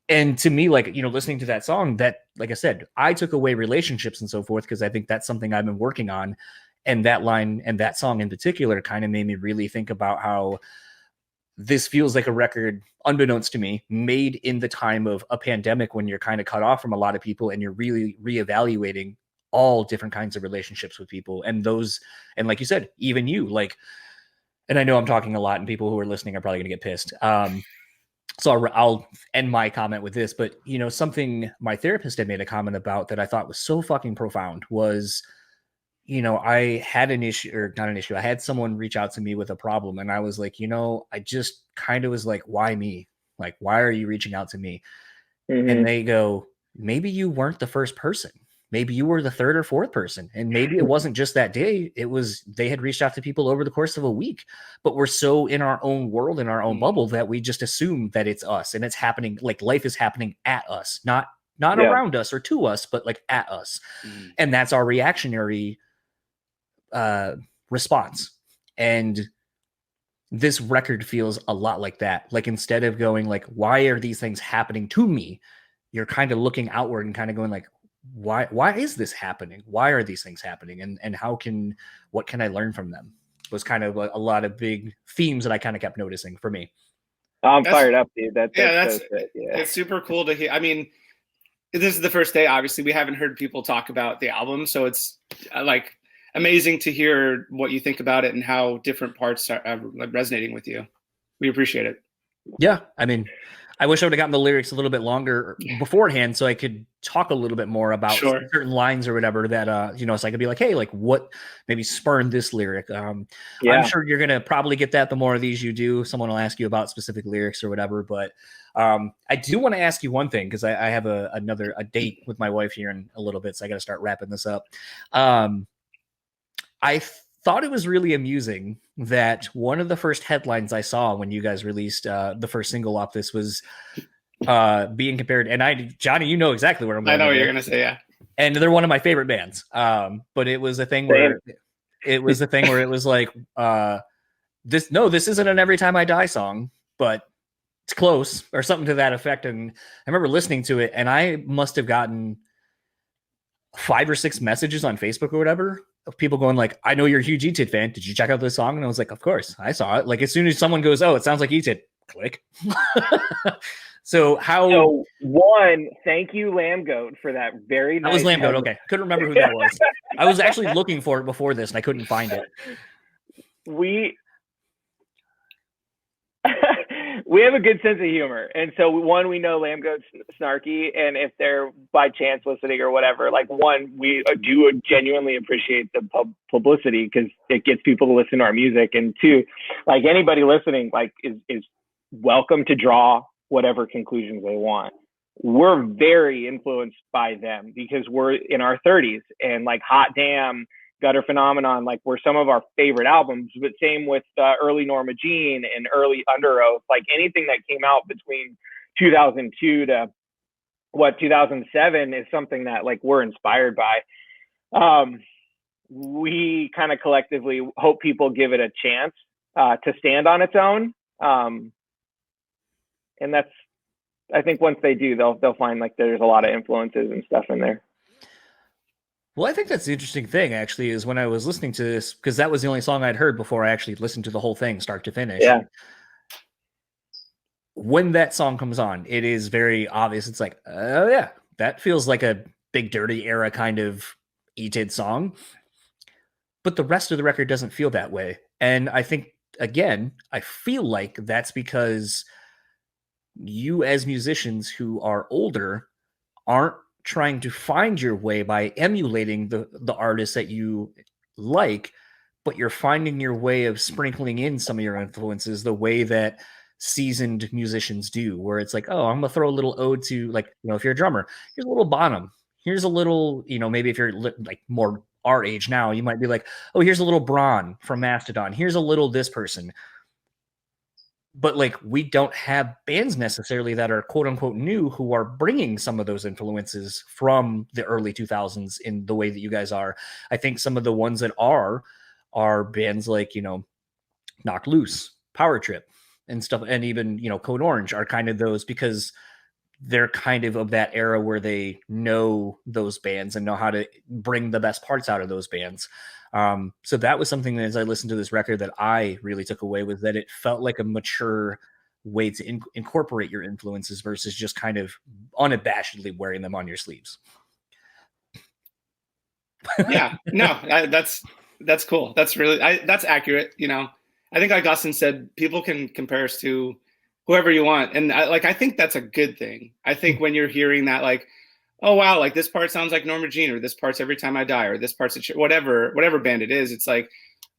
and to me, like, you know, listening to that song that, like I said, I took away relationships and so forth, because I think that's something I've been working on. And that line and that song in particular kind of made me really think about how this feels like a record, unbeknownst to me, made in the time of a pandemic when you're kind of cut off from a lot of people and you're really reevaluating all different kinds of relationships with people. And those, and like you said, even you, like, and I know I'm talking a lot and people who are listening are probably going to get pissed. So I'll end my comment with this, but you know, something my therapist had made a comment about that I thought was so fucking profound was, you know, I had an issue, or not an issue. I had someone reach out to me with a problem. And I was like, you know, I just kind of was like, why me? Like, why are you reaching out to me? And they go, maybe you weren't the first person. Maybe you were the third or fourth person. And maybe it wasn't just that day. It was, they had reached out to people over the course of a week, but we're so in our own world, in our own bubble, that we just assume that it's us and it's happening. Like life is happening at us, not around us or to us, but like at us. And that's our reactionary response. And this record feels a lot like that. Like instead of going like, why are these things happening to me? You're kind of looking outward and kind of going like, why is this happening? Why are these things happening? And what can I learn from them? Was kind of a lot of big themes that I kind of kept noticing for me. I'm fired up, dude. That's it's super cool to hear. I mean, this is the first day, obviously we haven't heard people talk about the album. So it's like amazing to hear what you think about it and how different parts are resonating with you. We appreciate it. Yeah. I mean, I wish I would have gotten the lyrics a little bit longer beforehand so I could talk a little bit more about certain lines or whatever that, you know, so I could be like, hey, like what maybe spurned this lyric. I'm sure you're going to probably get that the more of these you do. Someone will ask you about specific lyrics or whatever. But I do want to ask you one thing, because I have a date with my wife here in a little bit. So I got to start wrapping this up. I thought it was really amusing that one of the first headlines I saw when you guys released the first single off this was being compared. And Johnny, you know exactly where I'm going. I know what you're going to say, yeah. And they're one of my favorite bands. But it was a thing where it was like, this isn't an Every Time I Die song, but it's close or something to that effect. And I remember listening to it and I must have gotten 5 or 6 messages on Facebook or whatever of people going like, I know you're a huge E-Tit fan. Did you check out this song? And I was like, of course, I saw it. Like as soon as someone goes, oh, it sounds like E-Tit, click. So one, thank you, Lamb Goat, for that very nice. That was Lamb Goat. Okay. Couldn't remember who that was. I was actually looking for it before this and I couldn't find it. We have a good sense of humor. And so one, we know Lamb Goat's snarky, and if they're by chance listening or whatever, like one, we do genuinely appreciate the publicity because it gets people to listen to our music. And two, like anybody listening, like is welcome to draw whatever conclusions they want. We're very influenced by them because we're in our 30s, and like Hot Damn, Gutter Phenomenon, like were some of our favorite albums, but same with early Norma Jean and early Under Oath, like anything that came out between 2002 to 2007 is something that like we're inspired by. We kind of collectively hope people give it a chance to stand on its own. And that's, I think once they do, they'll find like there's a lot of influences and stuff in there. Well, I think that's the interesting thing, actually, is when I was listening to this, because that was the only song I'd heard before I actually listened to the whole thing, start to finish. Yeah. when that song comes on, it is very obvious. It's like, oh yeah, that feels like a Big Dirty era kind of E-Tid song. But the rest of the record doesn't feel that way. And I think, again, I feel like that's because you as musicians who are older aren't trying to find your way by emulating the artists that you like, but you're finding your way of sprinkling in some of your influences the way that seasoned musicians do, where it's like, oh, I'm gonna throw a little ode to, like, if you're a drummer, here's a little Bonham, here's a little, maybe if you're like more our age now, you might be like, oh, here's a little Braun from Mastodon, here's a little this person. But like, we don't have bands necessarily that are quote unquote new who are bringing some of those influences from the early 2000s in the way that you guys are. I think some of the ones that are bands like, Knocked Loose, Power Trip and stuff. And even, Code Orange are kind of those, because they're kind of that era where they know those bands and know how to bring the best parts out of those bands. So that was something that, as I listened to this record, that I really took away, was that it felt like a mature way to incorporate your influences versus just kind of unabashedly wearing them on your sleeves. Yeah, no, that's cool. That's really, that's accurate. I think like Austin said, people can compare us to whoever you want. And I think that's a good thing. I think when you're hearing that, like, oh, wow, like this part sounds like Norma Jean, or this part's Every Time I Die, or this part's whatever band it is. It's like,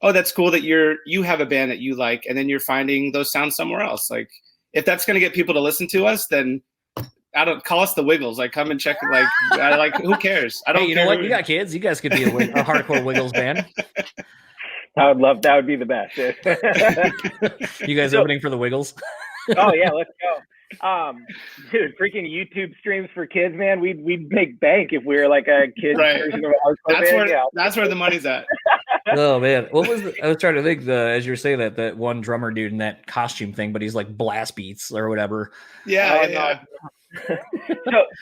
oh, that's cool that you have a band that you like, and then you're finding those sounds somewhere else. Like, if that's going to get people to listen to us, then call us the Wiggles. Like, come and check. Like, who cares? I don't. Hey, you know what? You got kids. You guys could be a hardcore Wiggles band. I would love. That would be the best. You guys opening for the Wiggles? Oh yeah, let's go. Dude, freaking YouTube streams for kids, man. We'd make bank if we were like a kid version of hardcore. That's where the money's at. Oh man, what was I was trying to think, as you were saying that one drummer dude in that costume thing, but he's like blast beats or whatever. Yeah.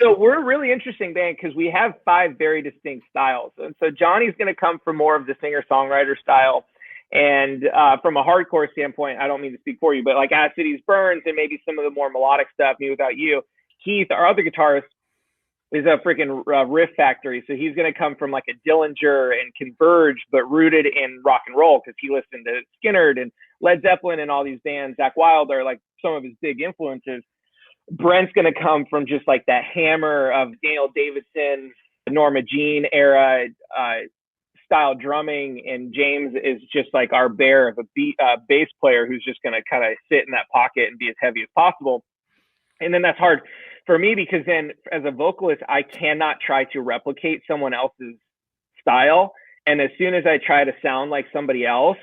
So we're a really interesting band because we have 5 very distinct styles. And so Johnny's going to come from more of the singer-songwriter style. And from a hardcore standpoint, I don't mean to speak for you, but like As Cities Burns and maybe some of the more melodic stuff, Me Without You, Keith, our other guitarist, is a freaking riff factory. So he's going to come from like a Dillinger and Converge, but rooted in rock and roll because he listened to Skynyrd and Led Zeppelin and all these bands. Zakk Wylde are like some of his big influences. Brent's going to come from just like that hammer of Daniel Davidson, Norma Jean era style drumming, and James is just like our bear of a bass player who's just going to kind of sit in that pocket and be as heavy as possible. And then that's hard for me because then as a vocalist, I cannot try to replicate someone else's style. And as soon as I try to sound like somebody else,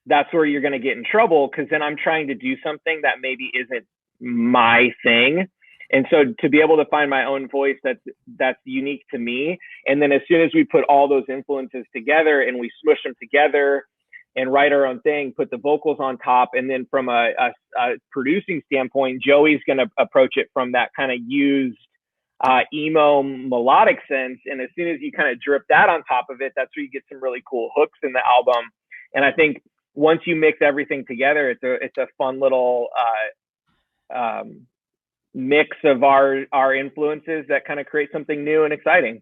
that's where you're going to get in trouble, because then I'm trying to do something that maybe isn't my thing. And so to be able to find my own voice that's unique to me, and then as soon as we put all those influences together and we smush them together and write our own thing, put the vocals on top, and then from a producing standpoint, Joey's going to approach it from that kind of used emo melodic sense. And as soon as you kind of drip that on top of it, that's where you get some really cool hooks in the album. And I think once you mix everything together, it's a fun little mix of our influences that kind of create something new and exciting.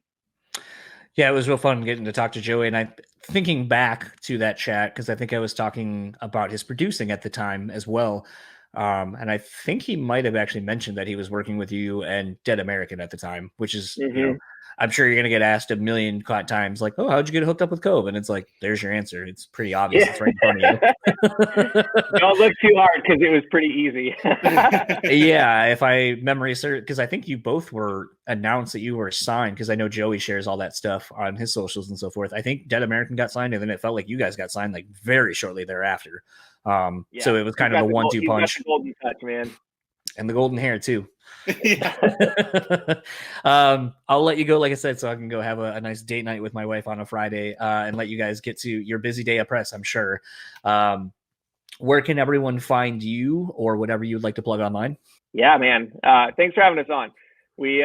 Yeah, it was real fun getting to talk to Joey, and I thinking back to that chat, because I think I was talking about his producing at the time as well. And I think he might have actually mentioned that he was working with you and Dead American at the time, which is, I'm sure you're going to get asked a million times, like, oh, how'd you get hooked up with Cove? And it's like, there's your answer. It's pretty obvious. Yeah. It's right in front of you. Don't look too hard because it was pretty easy. Yeah, if I memory serves, because I think you both were announced that you were signed, because I know Joey shares all that stuff on his socials and so forth. I think Dead American got signed, and then it felt like you guys got signed like very shortly thereafter. So it was kind of a 1-2 punch. The golden touch, man. And the golden hair too. Yeah. I'll let you go, like I said, so I can go have a nice date night with my wife on a Friday, and let you guys get to your busy day of press, I'm sure. Where can everyone find you, or whatever you'd like to plug online? Yeah, man. Thanks for having us on. We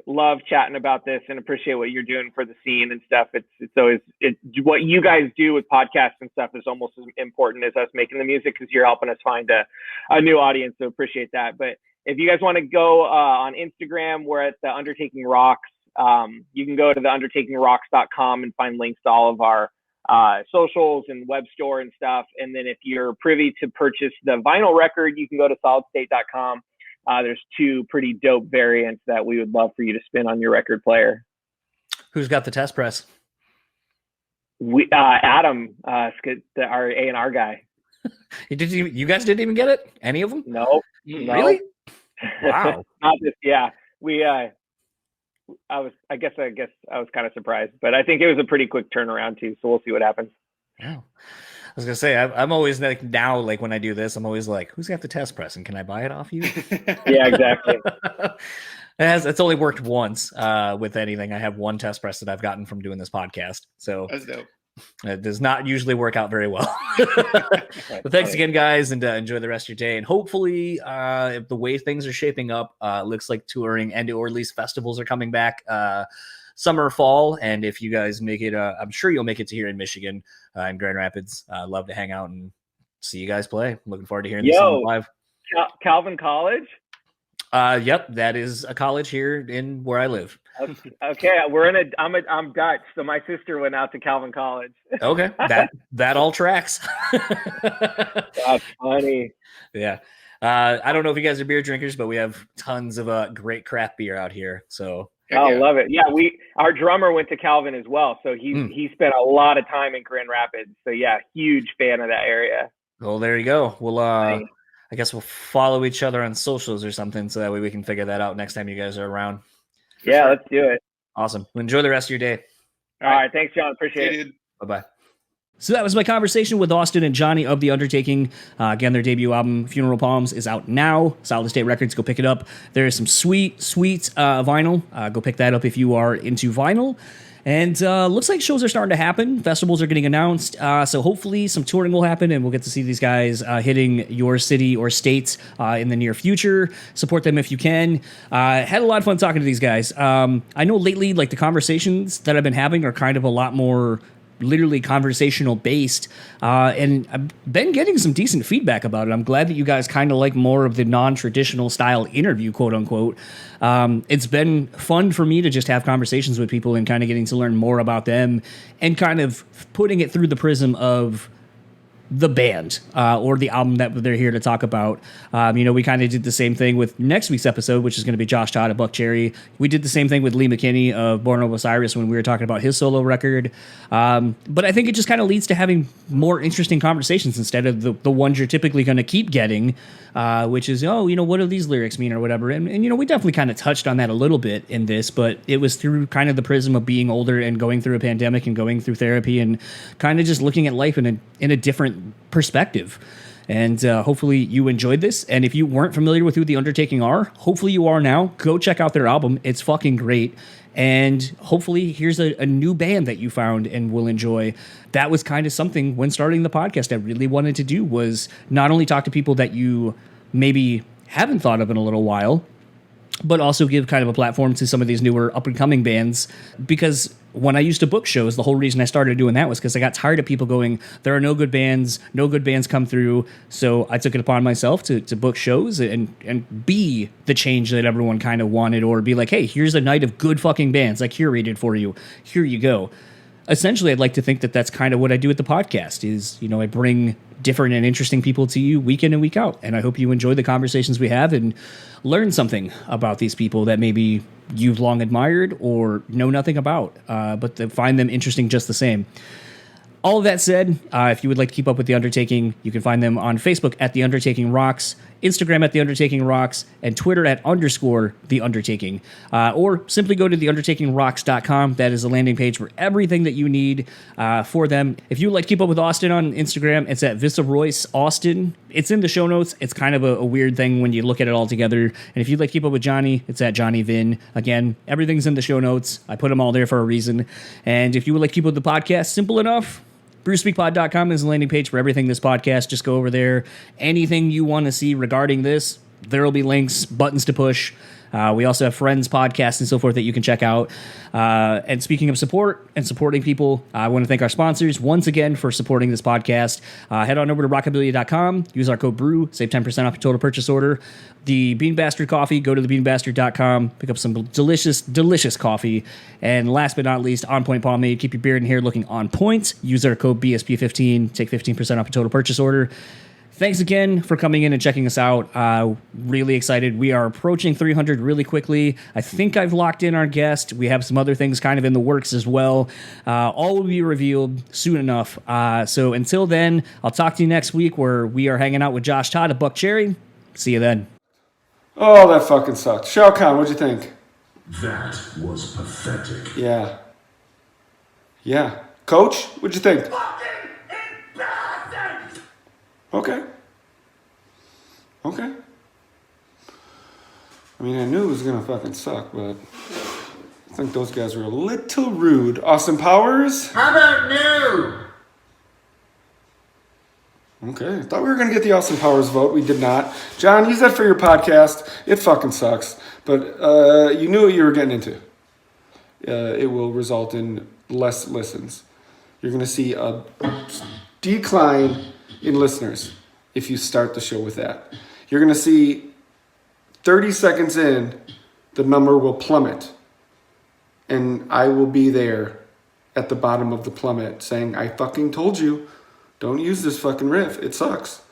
love chatting about this and appreciate what you're doing for the scene and stuff. It's always what you guys do with podcasts and stuff is almost as important as us making the music, because you're helping us find a new audience. So appreciate that. But if you guys want to go on Instagram, we're at the Undertaking Rocks. You can go to the undertakingrocks.com and find links to all of our socials and web store and stuff. And then if you're privy to purchase the vinyl record, you can go to solidstate.com. There's 2 pretty dope variants that we would love for you to spin on your record player. Who's got the test press? Adam, our A&R guy. You guys didn't even get it? Any of them? No. Really? Wow. Not this. Yeah. I guess I was kind of surprised, but I think it was a pretty quick turnaround too. So we'll see what happens. Oh. I was gonna say I'm always like now, like when I do this, I'm always like, who's got the test press and can I buy it off you? Yeah, exactly. It's only worked once with anything. I have one test press that I've gotten from doing this podcast. So That's dope. It does not usually work out very well. But thanks again, guys, and enjoy the rest of your day. And hopefully, if the way things are shaping up, looks like touring and or at least festivals are coming back summer, fall. And if you guys make it, I'm sure you'll make it to here in Michigan in Grand Rapids. Love to hang out and see you guys play. Looking forward to hearing this song live. Calvin College? Yep, that is a college here in where I live. Okay, I'm Dutch, so my sister went out to Calvin College. Okay, that all tracks. That's funny. Yeah. I don't know if you guys are beer drinkers, but we have tons of great craft beer out here. So I love it. Yeah, our drummer went to Calvin as well, so he spent a lot of time in Grand Rapids. So yeah, huge fan of that area. Well, there you go. We'll I guess we'll follow each other on socials or something, so that way we can figure that out next time you guys are around. Yeah, let's do it. Awesome. Well, enjoy the rest of your day. All right. Thanks, John. Appreciate it. Bye-bye. So that was my conversation with Austin and Johnny of The Undertaking. Again, their debut album, Funeral Palms, is out now. Solid State Records, go pick it up. There is some sweet vinyl. Go pick that up if you are into vinyl. And looks like shows are starting to happen. Festivals are getting announced. So hopefully some touring will happen and we'll get to see these guys hitting your city or state in the near future. Support them if you can. Had a lot of fun talking to these guys. I know lately, like the conversations that I've been having are kind of a lot more literally conversational based, and I've been getting some decent feedback about it. I'm glad that you guys kind of like more of the non-traditional style interview, quote unquote. It's been fun for me to just have conversations with people and kind of getting to learn more about them and kind of putting it through the prism of the band or the album that they're here to talk about. We kind of did the same thing with next week's episode, which is going to be Josh Todd of Buck Cherry. We did the same thing with Lee McKinney of Born of Osiris when we were talking about his solo record. But I think it just kind of leads to having more interesting conversations instead of the ones you're typically going to keep getting, which is, what do these lyrics mean or whatever. And we definitely kind of touched on that a little bit in this, but it was through kind of the prism of being older and going through a pandemic and going through therapy and kind of just looking at life in a different perspective. And hopefully you enjoyed this. And if you weren't familiar with who The Undertaking are, hopefully you are now. Go check out their album. It's fucking great. And hopefully here's a new band that you found and will enjoy. That was kind of something when starting the podcast I really wanted to do, was not only talk to people that you maybe haven't thought of in a little while, but also give kind of a platform to some of these newer up-and-coming bands. Because when I used to book shows, the whole reason I started doing that was because I got tired of people going, there are no good bands come through. So I took it upon myself to book shows and be the change that everyone kind of wanted, or be like, hey, here's a night of good fucking bands I curated for you. Here you go. Essentially, I'd like to think that that's kind of what I do with the podcast is, I bring different and interesting people to you week in and week out. And I hope you enjoy the conversations we have and learn something about these people that maybe you've long admired or know nothing about, but to find them interesting just the same. All of that said, if you would like to keep up with The Undertaking, you can find them on Facebook at The Undertaking Rocks, Instagram at The Undertaking Rocks, and Twitter at _The Undertaking. Or simply go to theundertakingrocks.com. That is a landing page for everything that you need for them. If you would like to keep up with Austin on Instagram, it's at Visser Austin. It's in the show notes. It's kind of a weird thing when you look at it all together. And if you'd like to keep up with Johnny, it's at Johnny Vin. Again, everything's in the show notes. I put them all there for a reason. And if you would like to keep up with the podcast, simple enough. BREWspeakPod.com is a landing page for everything this podcast. Just go over there. Anything you want to see regarding this, there will be links, buttons to push. We also have friends podcasts and so forth that you can check out. And speaking of support and supporting people, I want to thank our sponsors once again for supporting this podcast. Head on over to rockability.com, use our code BREW, save 10% off your total purchase order. The Bean Bastard coffee, go to thebeanbastard.com, pick up some delicious, delicious coffee. And last but not least, On Point Pomade, keep your beard and hair looking on point. Use our code BSP15, take 15% off your total purchase order. Thanks again for coming in and checking us out. Really excited. We are approaching 300 really quickly. I think I've locked in our guest. We have some other things kind of in the works as well. All will be revealed soon enough. So until then, I'll talk to you next week where we are hanging out with Josh Todd at Buck Cherry. See you then. Oh, that fucking sucked. Shao Kahn, what'd you think? That was pathetic. Yeah. Yeah. Coach, what'd you think? Okay. Okay. I mean, I knew it was gonna fucking suck, but I think those guys were a little rude. Austin Powers? How about new? Okay. I thought we were gonna get the Austin Powers vote. We did not. John, use that for your podcast. It fucking sucks. But you knew what you were getting into. It will result in less listens. You're gonna see a decline in listeners if you start the show with that. You're going to see 30 seconds in, the number will plummet. And I will be there at the bottom of the plummet saying, I fucking told you, don't use this fucking riff. It sucks.